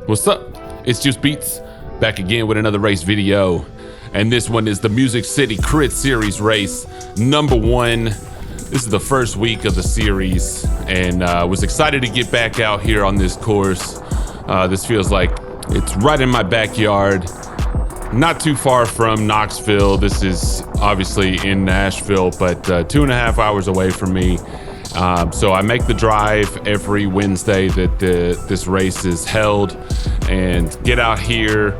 What's up? It's Juice Beats, back again with another race video. And this one is the Music City Crit Series race, number 1. This is the first week of the series, and was excited to get back out here on this course. This feels like it's right in my backyard, not too far from Knoxville. This is obviously in Nashville, but 2.5 hours away from me. So I make the drive every Wednesday that this race is held, and get out here,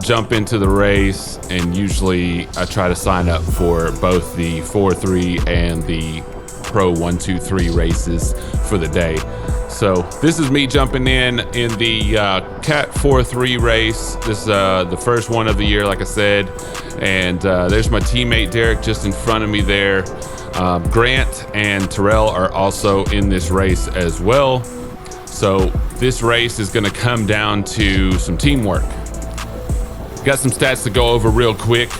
jump into the race, and usually I try to sign up for both the 4-3 and the Pro 1-2-3 races for the day. So this is me jumping in the Cat 4-3 race. This is the first one of the year, like I said, and there's my teammate Derek just in front of me there. Grant and Terrell are also in this race as well. So this race is going to come down to some teamwork. Got some stats to go over real quick.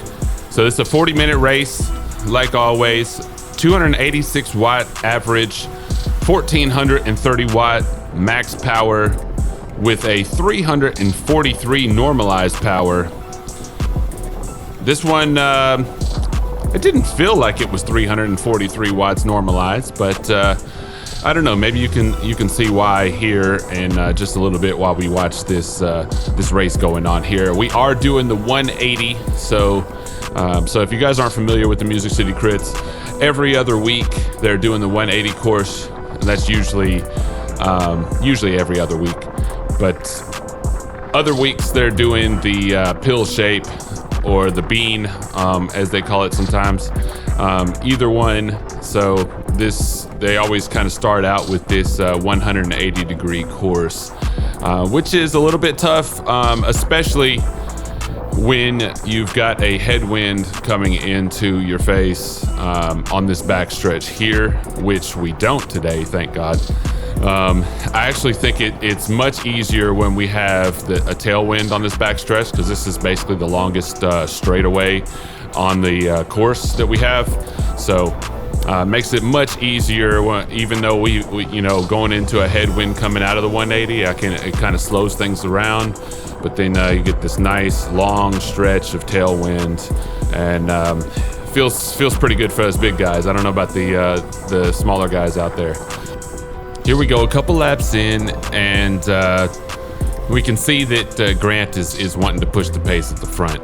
So this is a 40-minute race, like always. 286 watt average, 1430 watt max power with a 343 normalized power. This one, it didn't feel like it was 343 watts normalized, but I don't know. Maybe you can see why here in just a little bit while we watch this this race going on here. We are doing the 180. So if you guys aren't familiar with the Music City Crits, every other week they're doing the 180 course, and that's usually every other week. But other weeks they're doing the pill shape, or the bean, as they call it sometimes. Either one. So they always kind of start out with this 180 degree course, which is a little bit tough, especially when you've got a headwind coming into your face on this backstretch here, which we don't today, thank God. I actually think it's much easier when we have a tailwind on this backstretch, because this is basically the longest straightaway on the course that we have. So makes it much easier even though we going into a headwind coming out of the 180. It kind of slows things around, but then you get this nice long stretch of tailwind, and feels pretty good for us big guys. I don't know about the smaller guys out there. Here we go, a couple laps in, and we can see that Grant is wanting to push the pace at the front.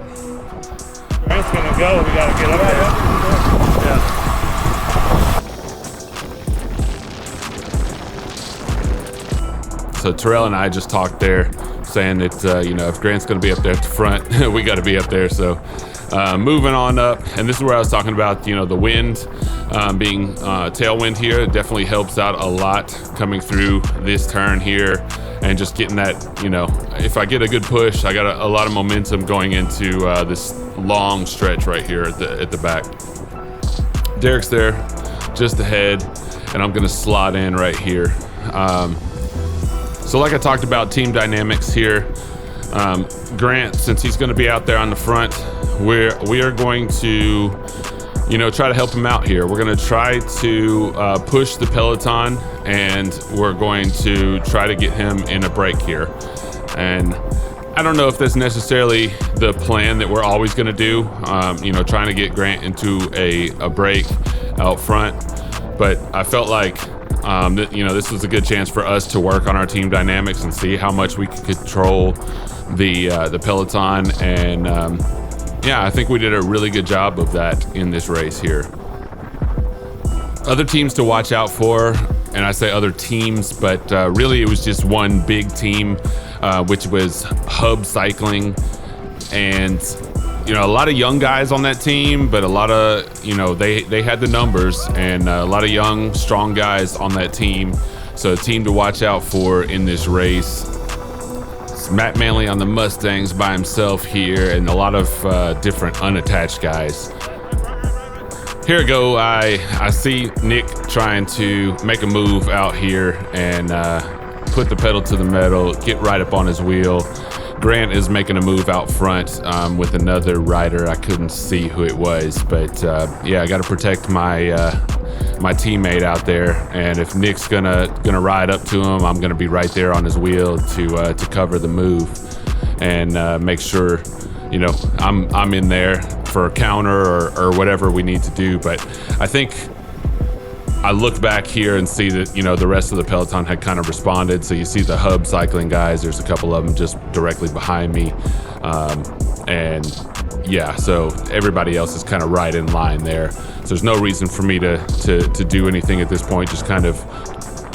Grant's gonna go, we gotta get up there. Yeah. So Terrell and I just talked there, saying that if Grant's gonna be up there at the front, we gotta be up there. So moving on up, and this is where I was talking about, the wind being tailwind here. It definitely helps out a lot coming through this turn here, and just getting that, if I get a good push, I got a lot of momentum going into this long stretch right here at the back. Derek's there just ahead, and I'm gonna slot in right here. So like I talked about team dynamics here, Grant, since he's gonna be out there on the front, we are going to try to help him out here. We're going to try to push the peloton, and we're going to try to get him in a break here. And I don't know if that's necessarily the plan that we're always going to do, trying to get Grant into a break out front. But I felt like this was a good chance for us to work on our team dynamics and see how much we could control the peloton. And I think we did a really good job of that in this race here. Other teams to watch out for, and I say other teams, but really it was just one big team, which was Hub Cycling. And a lot of young guys on that team, but a lot of they had the numbers, and a lot of young, strong guys on that team. So a team to watch out for in this race. Matt Manley on the Mustangs by himself here, and a lot of different unattached guys. Here we go. I see Nick trying to make a move out here and put the pedal to the metal, get right up on his wheel. Grant is making a move out front with another rider. I couldn't see who it was, but I got to protect my my teammate out there, and if Nick's gonna ride up to him, I'm gonna be right there on his wheel to cover the move and make sure, you know, I'm in there for a counter or whatever we need to do. But I think I look back here and see that, you know, the rest of the peloton had kind of responded. So you see the hub cycling guys, there's a couple of them just directly behind me, and yeah, so everybody else is kind of right in line there. So there's no reason for me to do anything at this point. Just kind of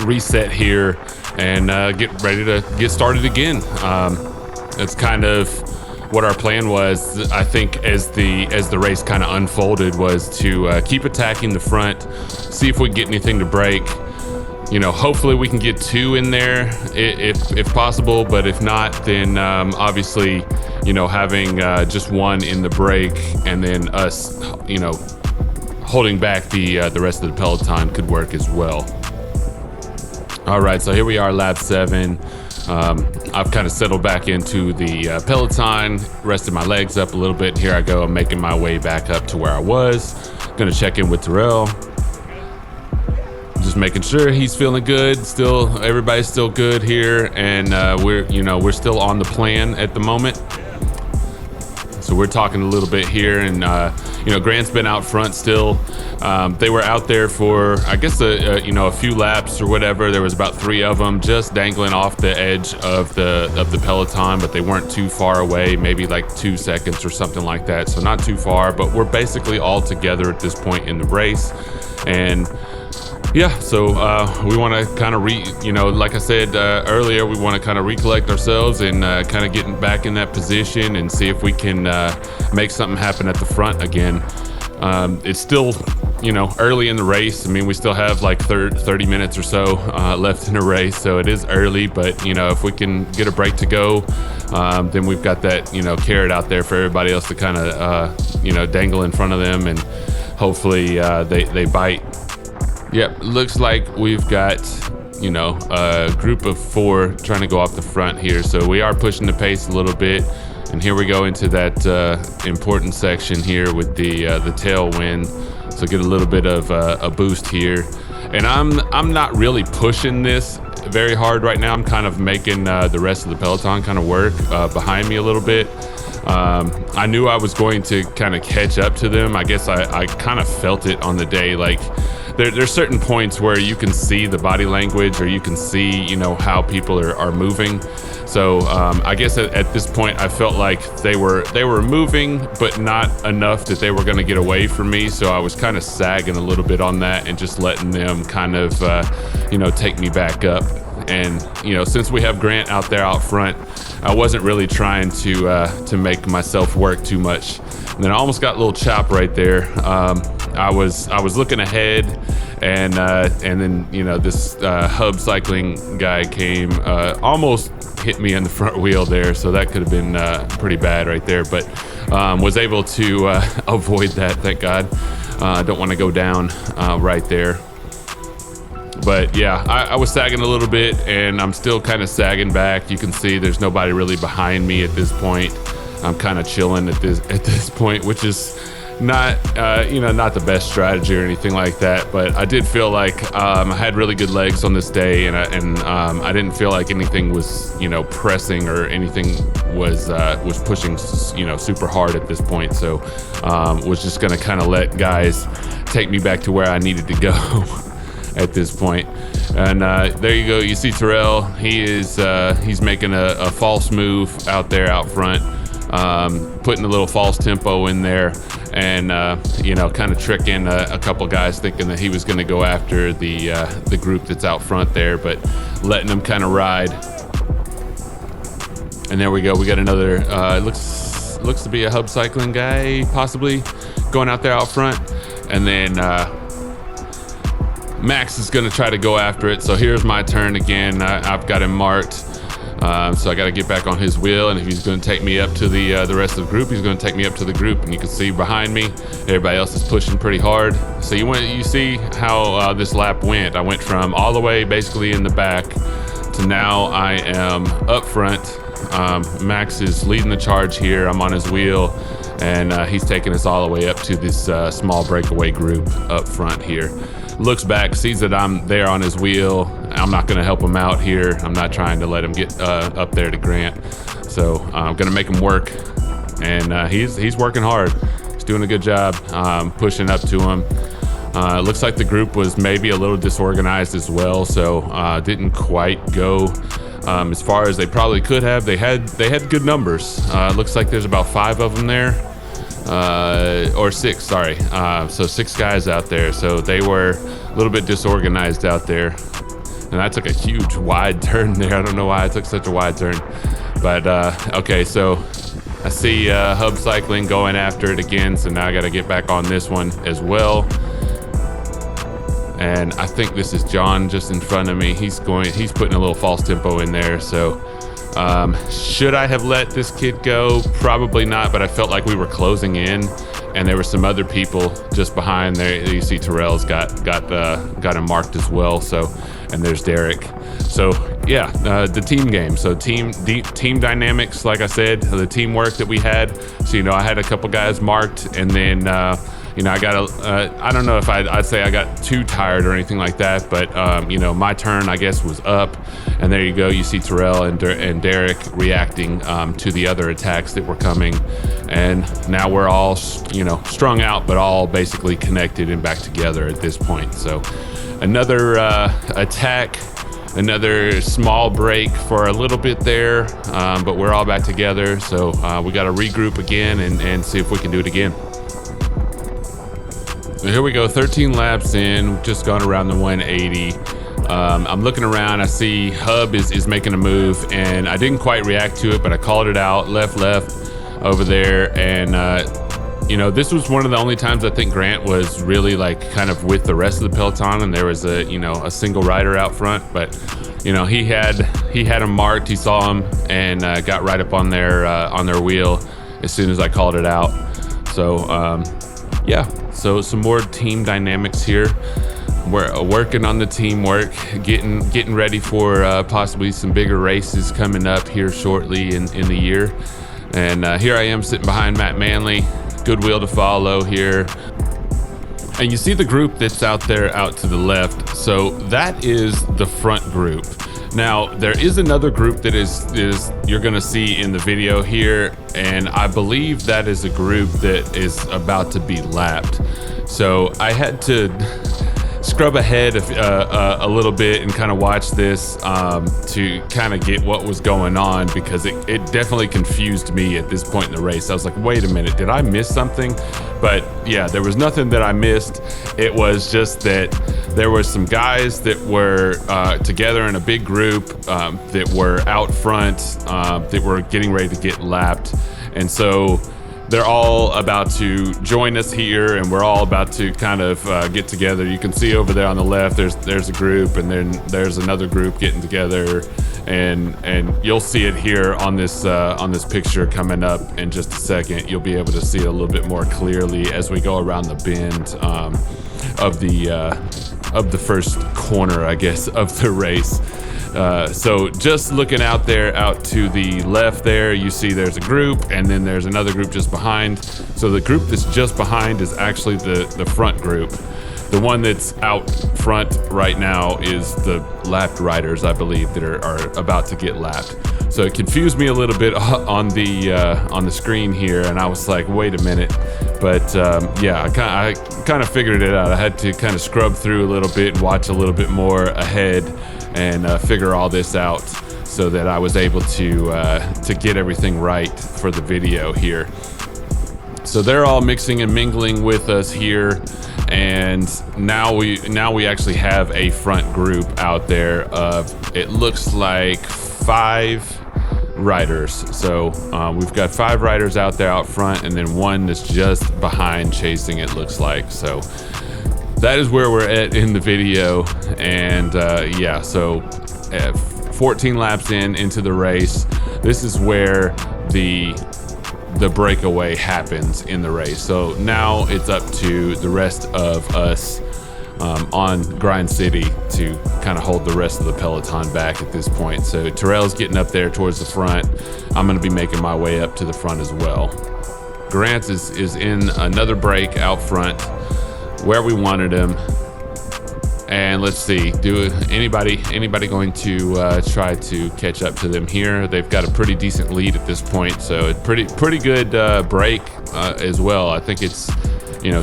reset here and get ready to get started again. That's kind of what our plan was. I think as the race kind of unfolded was to keep attacking the front, see if we can get anything to break. You know, hopefully we can get 2 in there if possible, but if not, then obviously, you know, having just 1 in the break and then us, you know, holding back the rest of the peloton could work as well. All right, so here we are, lap 7. I've kind of settled back into the peloton, rested my legs up a little bit. Here I go, I'm making my way back up to where I was. Gonna check in with Terrell. Just making sure he's feeling good. Still, everybody's still good here, and we're still on the plan at the moment. So we're talking a little bit here, and you know, Grant's been out front still. They were out there for, I guess, a few laps or whatever. There was about 3 of them just dangling off the edge of the peloton, but they weren't too far away, maybe like 2 seconds or something like that. So not too far, but we're basically all together at this point in the race. And yeah, so we want to kind of like I said earlier, we want to kind of recollect ourselves and kind of getting back in that position and see if we can make something happen at the front again. It's still, you know, early in the race. I mean, we still have like 30 minutes or so left in the race, so it is early, but you know, if we can get a break to go, then we've got that, you know, carrot out there for everybody else to kind of, you know, dangle in front of them, and hopefully they bite. Yep, looks like we've got, you know, a group of 4 trying to go off the front here. So we are pushing the pace a little bit. And here we go into that important section here with the tailwind. So get a little bit of a boost here. And I'm not really pushing this very hard right now. I'm kind of making the rest of the peloton kind of work behind me a little bit. I knew I was going to kind of catch up to them. I guess I kind of felt it on the day. Like there's certain points where you can see the body language, or you can see, you know, how people are moving. So I guess at this point I felt like they were moving, but not enough that they were going to get away from me. So I was kind of sagging a little bit on that and just letting them kind of, you know, take me back up. And you know, since we have Grant out there out front, I wasn't really trying to make myself work too much. And then I almost got a little chop right there. I was looking ahead, and then, you know, this hub cycling guy came, almost hit me in the front wheel there, so that could have been pretty bad right there, but was able to avoid that, thank God. Don't want to go down right there. But yeah, I was sagging a little bit, and I'm still kind of sagging back. You can see there's nobody really behind me at this point. I'm kind of chilling at this point, which is not you know, not the best strategy or anything like that. But I did feel like I had really good legs on this day, and I didn't feel like anything was, you know, pressing, or anything was pushing, you know, super hard at this point. So was just gonna kind of let guys take me back to where I needed to go at this point. And there you go, you see Terrell, he's making a false move out there out front, putting a little false tempo in there, and you know, kind of tricking a couple guys, thinking that he was going to go after the group that's out front there, but letting them kind of ride. And there we go, we got another looks to be a hub cycling guy possibly going out there out front. And then Max is going to try to go after it. So here's my turn again. I've got him marked. So I got to get back on his wheel, and if he's going to take me up to the rest of the group, he's going to take me up to the group. And you can see behind me, everybody else is pushing pretty hard. So you see how this lap went. I went from all the way basically in the back to now I am up front. Max is leading the charge here. I'm on his wheel, and he's taking us all the way up to this small breakaway group up front here. looks back, sees that I'm there on his wheel. I'm not going to help him out here. I'm not trying to let him get up there to Grant. So I'm going to make him work, and he's working hard. He's doing a good job pushing up to him. It looks like the group was maybe a little disorganized as well, so didn't quite go as far as they probably could have. They had good numbers. Looks like there's about 5 of them there, or 6, sorry. So 6 guys out there. So they were a little bit disorganized out there. And I took a huge wide turn there. I don't know why I took such a wide turn. But okay, so I see Hub Cycling going after it again. So now I got to get back on this one as well. And I think this is John just in front of me. He's putting a little false tempo in there. So should I have let this kid go? Probably not, but I felt like we were closing in, and there were some other people just behind there. You see Terrell's got him marked as well. So, and there's Derek. So yeah, the team game. So team dynamics, like I said, the teamwork that we had. So, I had a couple guys marked, and then I got I don't know if I'd say I got too tired or anything like that, but my turn, I guess, was up, and there you go. You see Terrell and Derek reacting to the other attacks that were coming, and now we're all strung out, but all basically connected and back together at this point. So another attack, another small break for a little bit there, but we're all back together. So we got to regroup again and see if we can do it again. So here we go, 13 laps in, just gone around the 180. I'm looking around, I see Hub is making a move, and I didn't quite react to it, but I called it out, left over there. And this was one of the only times I think Grant was really like kind of with the rest of the peloton, and there was a single rider out front, but he had him marked. He saw him and got right up on their wheel as soon as I called it out. So yeah, so some more team dynamics here. We're working on the teamwork, getting ready for possibly some bigger races coming up here shortly in the year. And here I am sitting behind Matt Manley. Good wheel to follow here. And you see the group that's out there out to the left. So that is the front group. Now, there is another group that is you're gonna see in the video here, and I believe that is a group that is about to be lapped. So I had to scrub ahead a little bit and kind of watch this to kind of get what was going on, because it definitely confused me at this point in the race. I was like, wait a minute, did I miss something? But yeah, there was nothing that I missed. It was just that there were some guys that were together in a big group that were out front that were getting ready to get lapped. And so they're all about to join us here, and we're all about to kind of get together. You can see over there on the left, there's a group, and then there's another group getting together, and you'll see it here on this picture coming up in just a second. You'll be able to see it a little bit more clearly as we go around the bend of the first corner, I guess, of the race. So just looking out there, out to the left there, you see there's a group, and then there's another group just behind. So the group that's just behind is actually the front group. The one that's out front right now is the lapped riders, I believe, that are about to get lapped. So it confused me a little bit on the screen here, and I was like, wait a minute. But yeah, I kind of figured it out. I had to kind of scrub through a little bit and watch a little bit more ahead and figure all this out so that I was able to get everything right for the video here. So they're all mixing and mingling with us here, and now we actually have a front group out there of, it looks like 5 riders. So we've got 5 riders out there out front, and then one that's just behind chasing, it looks like. So that is where we're at in the video. And yeah, so 14 laps into the race, this is where the breakaway happens in the race. So now it's up to the rest of us on Grind City to kind of hold the rest of the peloton back at this point. So Terrell's getting up there towards the front. I'm going to be making my way up to the front as well. Grant is in another break out front where we wanted him. And let's see, anybody going to try to catch up to them here? They've got a pretty decent lead at this point, so pretty good break as well. I think it's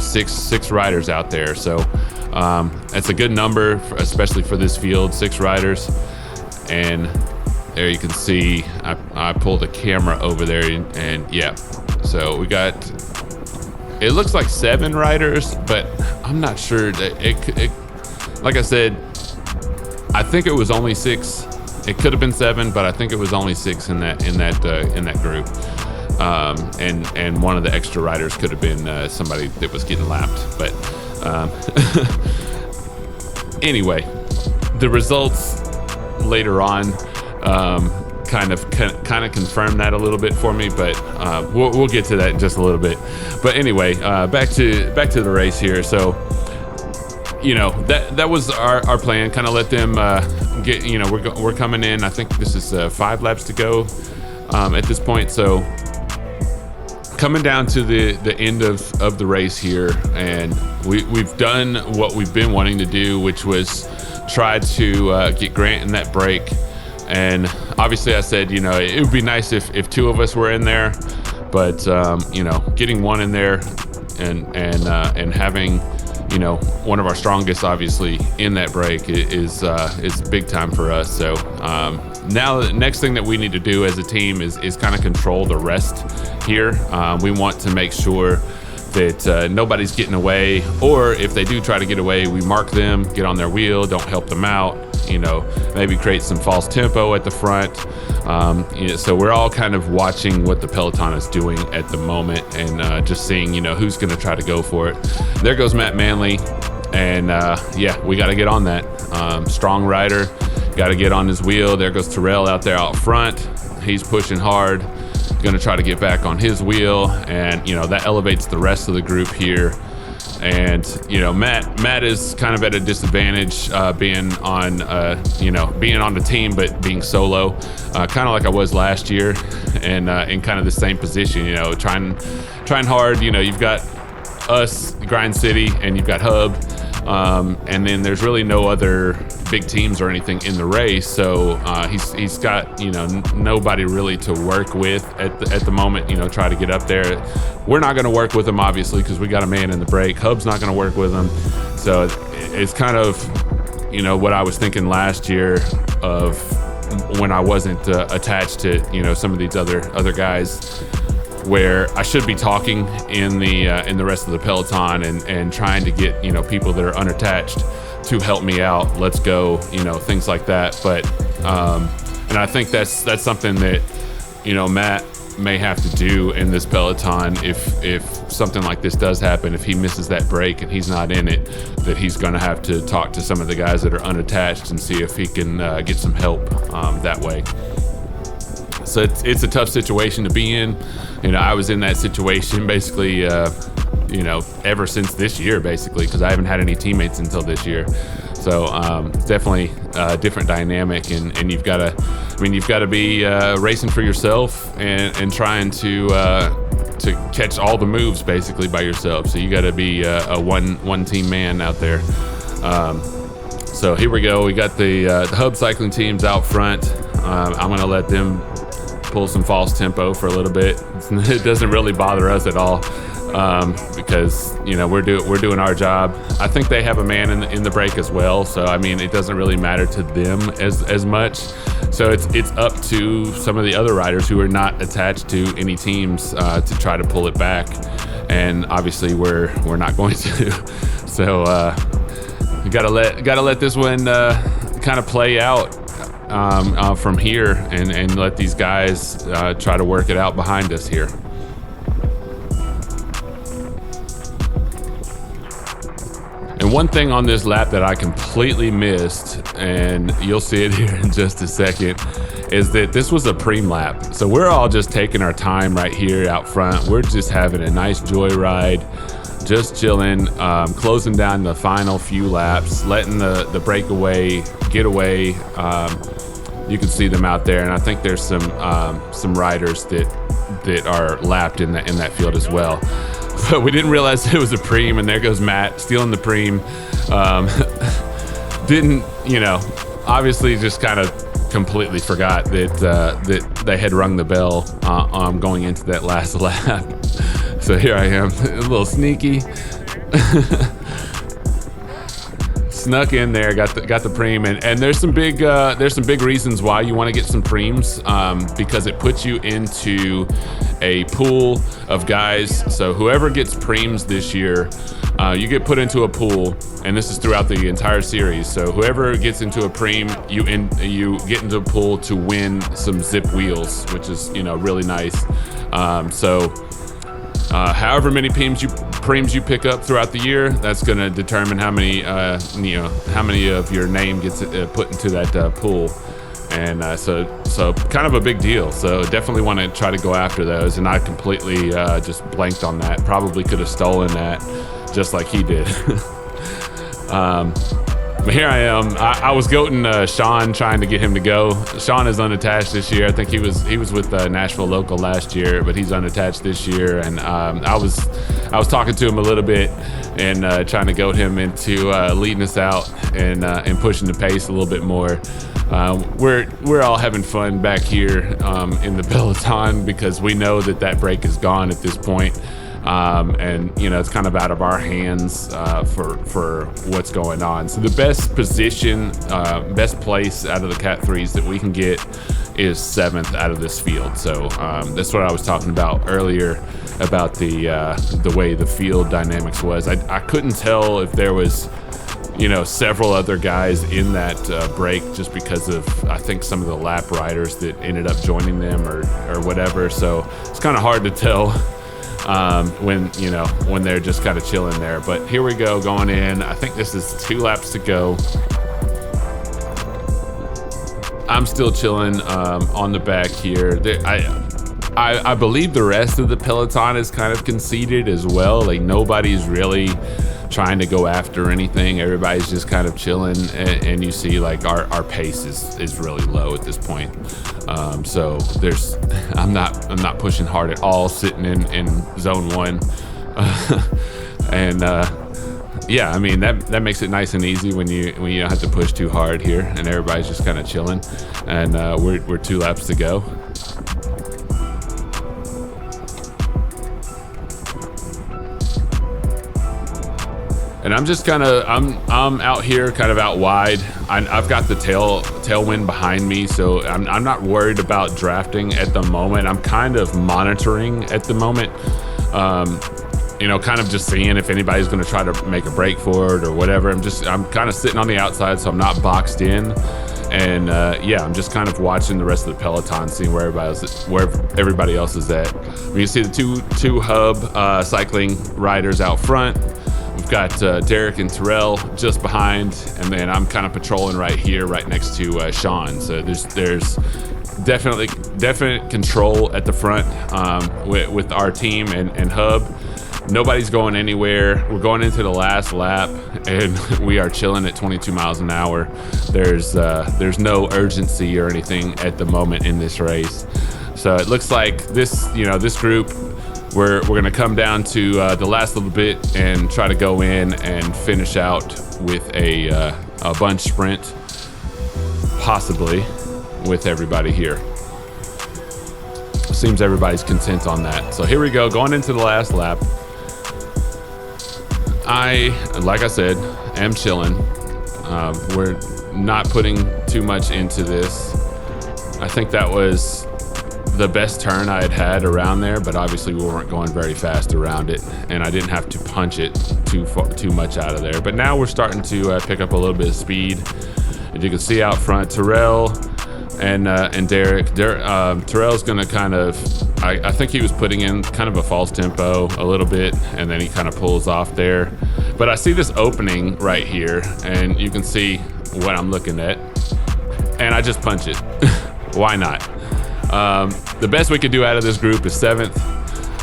six riders out there, so that's a good number, especially for this field, 6 riders. And there you can see I pulled the camera over there, and yeah, so we got, it looks like 7 riders, but I'm not sure that it like I said, I think it was only 6. It could have been 7, but I think it was only 6 in that group. And one of the extra riders could have been somebody that was getting lapped. But anyway, the results later on kind of confirmed that a little bit for me. But we'll get to that in just a little bit. But anyway, back to the race here. So, that was our plan. Kind of let them get. We're coming in. I think this is 5 laps to go at this point. So coming down to the end of the race here, and we've done what we've been wanting to do, which was try to get Grant in that break. And obviously, I said it would be nice if 2 of us were in there, but getting one in there and having one of our strongest, obviously, in that break is big time for us. So now the next thing that we need to do as a team is kind of control the rest here. We want to make sure that nobody's getting away, or if they do try to get away, we mark them, get on their wheel, don't help them out, maybe create some false tempo at the front. So we're all kind of watching what the peloton is doing at the moment, and just seeing who's going to try to go for it. There goes Matt Manley, and yeah, we got to get on that. Strong rider, got to get on his wheel. There goes Terrell out there out front. He's pushing hard, going to try to get back on his wheel, and that elevates the rest of the group here. And Matt is kind of at a disadvantage, being on the team but being solo, kind of like I was last year, and in kind of the same position. Trying hard. You've got us, Grind City, and you've got Hub, and then there's really no other big teams or anything in the race. So he's got nobody really to work with at the moment. Try to get up there. We're not going to work with him, obviously, because we got a man in the break. Hub's not going to work with him. So it's kind of what I was thinking last year of when I wasn't attached to some of these other guys, where I should be talking in the rest of the peloton and trying to get people that are unattached to help me out. Let's go, things like that. But and I think that's something that Matt may have to do in this peloton if something like this does happen. If he misses that break and he's not in it, that he's going to have to talk to some of the guys that are unattached and see if he can get some help that way. So it's a tough situation to be in. I was in that situation basically ever since this year, basically, because I haven't had any teammates until this year. So definitely a different dynamic, and you've got to be racing for yourself and trying to catch all the moves basically by yourself. So you got to be a one team man out there. So here we go. We got the Hub cycling teams out front. I'm gonna let them pull some false tempo for a little bit. It doesn't really bother us at all. Because we're doing our job. I think they have a man in the break as well, so it doesn't really matter to them as much. So it's up to some of the other riders who are not attached to any teams to try to pull it back, and obviously we're not going to. So we gotta let this one kind of play out from here, and let these guys try to work it out behind us here. And one thing on this lap that I completely missed, and you'll see it here in just a second, is that this was a preem lap. So we're all just taking our time right here out front. We're just having a nice joyride, just chilling, closing down the final few laps, letting the breakaway get away. You can see them out there, and I think there's some riders that are lapped in that field as well. But we didn't realize it was a preem, and there goes Matt stealing the preem. didn't, obviously just kind of completely forgot that they had rung the bell going into that last lap. So here I am, a little sneaky. Snuck in there, got the preem, and there's some big reasons why you want to get some preems, because it puts you into a pool of guys. So whoever gets preems this year, you get put into a pool, and this is throughout the entire series. So whoever gets into a preem, you get into a pool to win some zip wheels, which is really nice. However many preems you pick up throughout the year, that's going to determine how many of your name gets put into that pool, and so kind of a big deal. So definitely want to try to go after those, and I completely just blanked on that. Probably could have stolen that, just like he did. But here I am. I was goating Sean, trying to get him to go. Sean is unattached this year. I think he was with Nashville local last year, but he's unattached this year. And I was talking to him a little bit and trying to goat him into leading us out and pushing the pace a little bit more. We're all having fun back here in the peloton, because we know that break is gone at this point. And it's kind of out of our hands for what's going on. So the best position, best place out of the Cat 3s that we can get is 7th out of this field. So that's what I was talking about earlier about the way the field dynamics was. I couldn't tell if there was several other guys in that break, just because of, I think, some of the lap riders that ended up joining them or whatever. So it's kind of hard to tell when they're just kind of chilling there. But here we go, going in. I think this is 2 laps to go. I'm still chilling on the back here. I believe the rest of the peloton is kind of conceded as well. Like, nobody's really trying to go after anything. Everybody's just kind of chilling, and you see like our pace is really low at this point. So I'm not pushing hard at all, sitting in zone 1. Yeah, I mean that makes it nice and easy when you don't have to push too hard here, and everybody's just kind of chilling. And we're 2 laps to go. And I'm just I'm out here kind of out wide. I've got the tailwind behind me, so I'm not worried about drafting at the moment. I'm kind of monitoring at the moment, kind of just seeing if anybody's going to try to make a break for it or whatever. I'm kind of sitting on the outside, so I'm not boxed in. And I'm just kind of watching the rest of the peloton, seeing where everybody else is at. You can see the two hub cycling riders out front. We've got Derek and Terrell just behind, and then I'm kind of patrolling right here, right next to Sean. So there's definite control at the front with our team and hub. Nobody's going anywhere. We're going into the last lap, and we are chilling at 22 miles an hour. There's no urgency or anything at the moment in this race. So it looks like this group, we're going to come down to the last little bit and try to go in and finish out with a bunch sprint, possibly with everybody here. Seems everybody's content on that. So here we go, going into the last lap. Like I said, am chilling. We're not putting too much into this. I think that was the best turn I had around there, but obviously we weren't going very fast around it, and I didn't have to punch it too much out of there. But now we're starting to pick up a little bit of speed. As you can see out front, Terrell and Derek. Terrell's gonna kind of, I think he was putting in kind of a false tempo a little bit, and then he kind of pulls off there. But I see this opening right here, and you can see what I'm looking at, and I just punch it. Why not? The best we could do out of this group is 7th.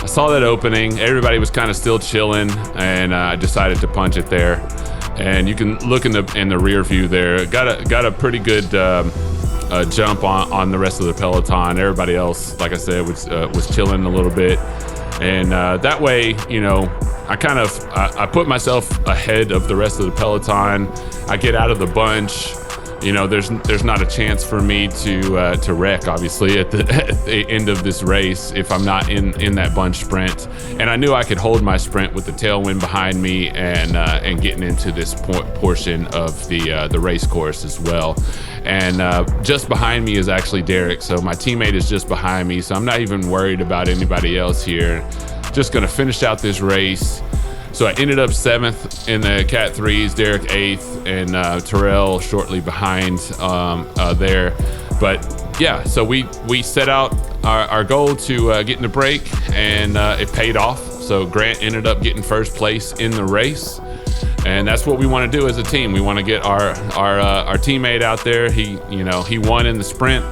I saw that opening. Everybody was kind of still chilling, and I decided to punch it there. And you can look in the rear view there. Got a pretty good jump on the rest of the peloton. Everybody else, like I said, was chilling a little bit, and that way, I put myself ahead of the rest of the peloton. I get out of the bunch. You know, there's not a chance for me to wreck, obviously, at the end of this race if I'm not in that bunch sprint. And I knew I could hold my sprint with the tailwind behind me and getting into this portion of the race course as well. And just behind me is actually Derek, so my teammate is just behind me, so I'm not even worried about anybody else here. Just gonna finish out this race. So I ended up 7th in the Cat 3s, Derek 8th, and Terrell shortly behind there. But yeah, so we set out our goal to get in the break, and it paid off. So Grant ended up getting first place in the race, and that's what we want to do as a team. We want to get our teammate out there. He won in the sprint,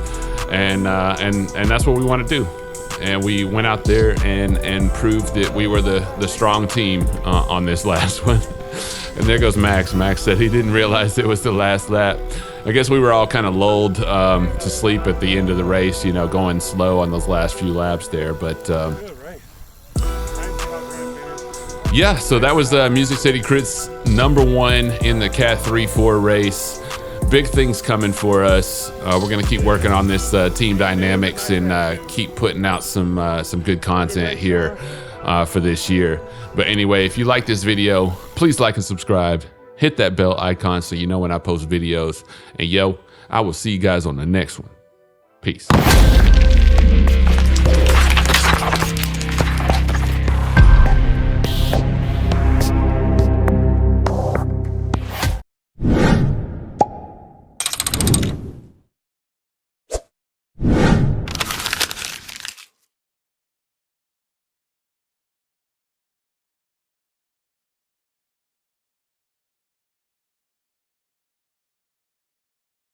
and that's what we want to do. And we went out there and proved that we were the strong team on this last one. And there goes Max. Max said he didn't realize it was the last lap. I guess we were all kind of lulled to sleep at the end of the race, you know, going slow on those last few laps there. But yeah, so that was Music City Crits #1 in the Cat 3-4 race. Big things coming for us. We're gonna keep working on this team dynamics and keep putting out some good content here for this year. But anyway, if you like this video, please like and subscribe. Hit that bell icon so you know when I post videos. And yo, I will see you guys on the next one. Peace.